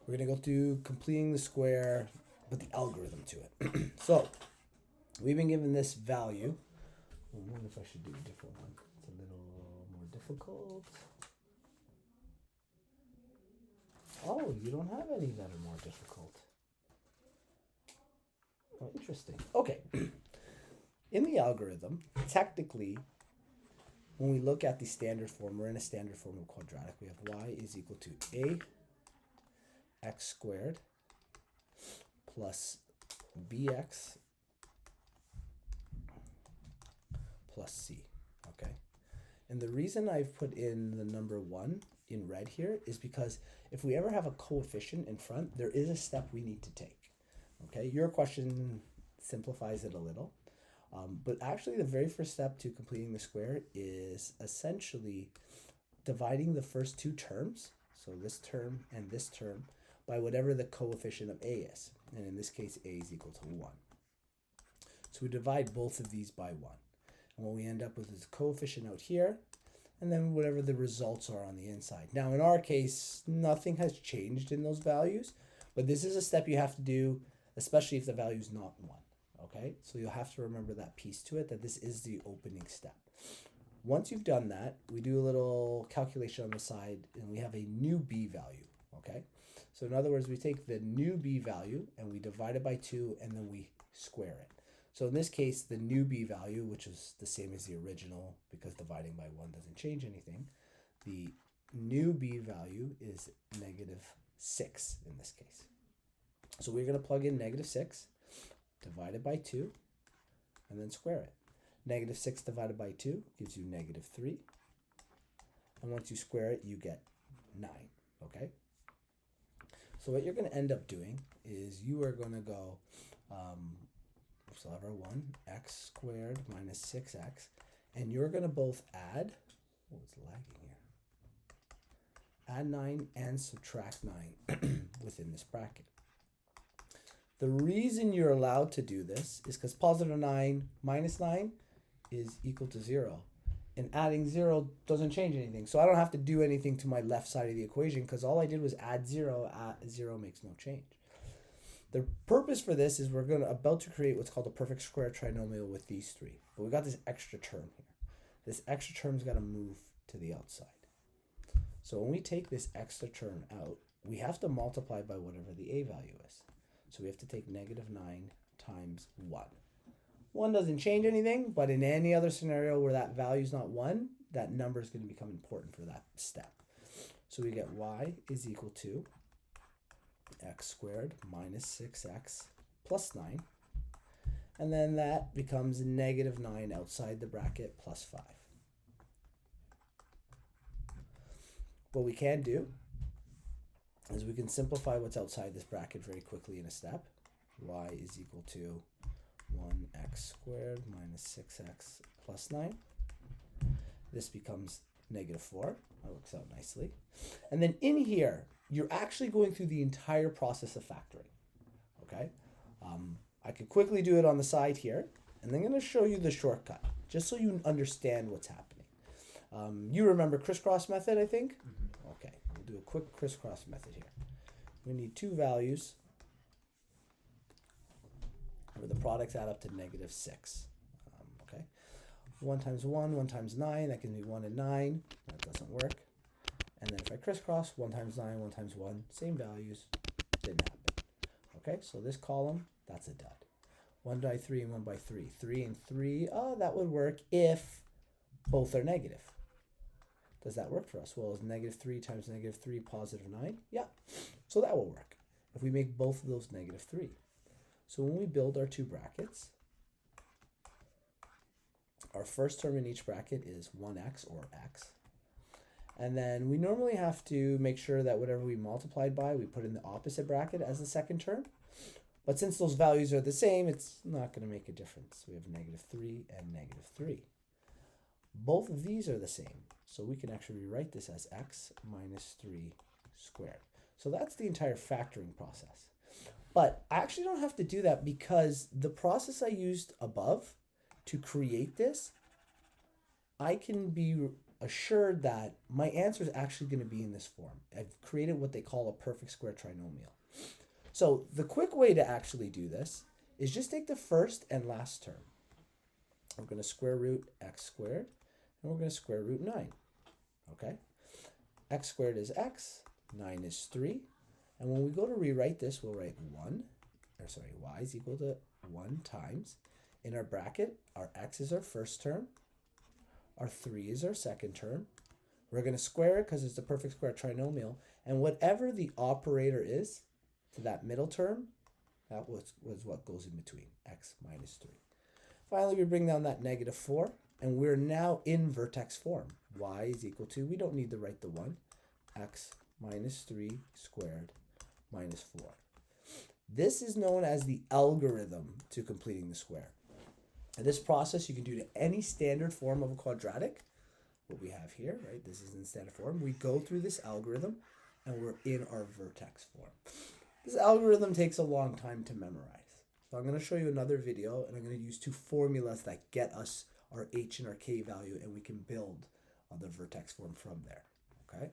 We're going to go through completing the square with the algorithm to it. So we've been given this value. I wonder if I should do a different one. It's a little more difficult. Oh, you don't have any that are more difficult. Oh, interesting. Okay. In the algorithm, technically, when we look at the standard form, we're in a standard form of quadratic. We have y is equal to a x squared plus bx plus c. Okay. And the reason I've put in the number 1 in red here is because if we ever have a coefficient in front, there is a step we need to take. Okay, your question simplifies it a little. But actually the very first step to completing the square is essentially dividing the first two terms, so this term and this term, by whatever the coefficient of a is. And in this case, a is equal to 1. So we divide both of these by 1. And what we end up with is a coefficient out here, and then whatever the results are on the inside. Now, in our case, nothing has changed in those values, but this is a step you have to do, especially if the value is not 1. Okay, so you'll have to remember that piece to it, that this is the opening step. Once you've done that, we do a little calculation on the side, and we have a new b value. Okay, so in other words, we take the new b value and we divide it by 2, and then we square it. So in this case, the new b value, which is the same as the original because dividing by 1 doesn't change anything, the new b value is -6 in this case. So we're going to plug in -6, divide it by 2, and then square it. -6 divided by 2 gives you -3. And once you square it, you get 9. Okay? So what you're going to end up doing is you are going to go, so have our 1, x squared minus 6x, and you're going to both add, oh, it's lagging here, add 9 and subtract 9 within this bracket. The reason you're allowed to do this is because positive 9 minus 9 is equal to 0. And adding 0 doesn't change anything. So I don't have to do anything to my left side of the equation because all I did was add 0. 0 makes no change. The purpose for this is we're about to create what's called a perfect square trinomial with these 3. But we got this extra term here. This extra term's got to move to the outside. So when we take this extra term out, we have to multiply by whatever the a value is. So we have to take -9 times 1. 1 doesn't change anything, but in any other scenario where that value is not 1, that number is going to become important for that step. So we get y is equal to x squared minus 6x plus 9. And then that becomes -9 outside the bracket plus 5. What we can do is we can simplify what's outside this bracket very quickly in a step. Y is equal to 1x squared minus 6x plus 9. This becomes -4. That works out nicely. And then in here, you're actually going through the entire process of factoring. Okay? I could quickly do it on the side here, and then I'm going to show you the shortcut, just so you understand what's happening. You remember crisscross method, I think? Mm-hmm. Okay, we'll do a quick crisscross method here. We need two values where the products add up to -6. Okay, 1 times 1, 1 times 9, that gives me 1 and 9. That doesn't work. And then if I crisscross, 1 times 9, 1 times 1, same values, didn't happen. Okay, so this column, that's a dud. 1 by 3 and 1 by 3. 3 and 3, that would work if both are negative. Does that work for us? Well, is -3 times -3 positive 9? Yeah, so that will work if we make both of those -3. So when we build our two brackets, our first term in each bracket is 1x or x. And then we normally have to make sure that whatever we multiplied by, we put in the opposite bracket as the second term. But since those values are the same, it's not going to make a difference. We have -3 and -3. Both of these are the same. So we can actually rewrite this as x minus 3 squared. So that's the entire factoring process. But I actually don't have to do that because the process I used above to create this, I can be assured that my answer is actually going to be in this form. I've created what they call a perfect square trinomial. So the quick way to actually do this is just take the first and last term. We're going to square root x squared, and we're going to square root 9. Okay? X squared is x, 9 is 3. And when we go to rewrite this, we'll write y is equal to 1 times. In our bracket, our x is our first term, our 3 is our second term. We're going to square it because it's a perfect square trinomial. And whatever the operator is to that middle term, that was what goes in between, x minus 3. Finally, we bring down that negative 4, and we're now in vertex form. Y is equal to, we don't need to write the 1, x minus 3 squared minus 4. This is known as the algorithm to completing the square. And this process you can do to any standard form of a quadratic. What we have here, right? This is in standard form. We go through this algorithm, and we're in our vertex form. This algorithm takes a long time to memorize. So I'm going to show you another video, and I'm going to use 2 formulas that get us our h and our k value, and we can build the vertex form from there. Okay?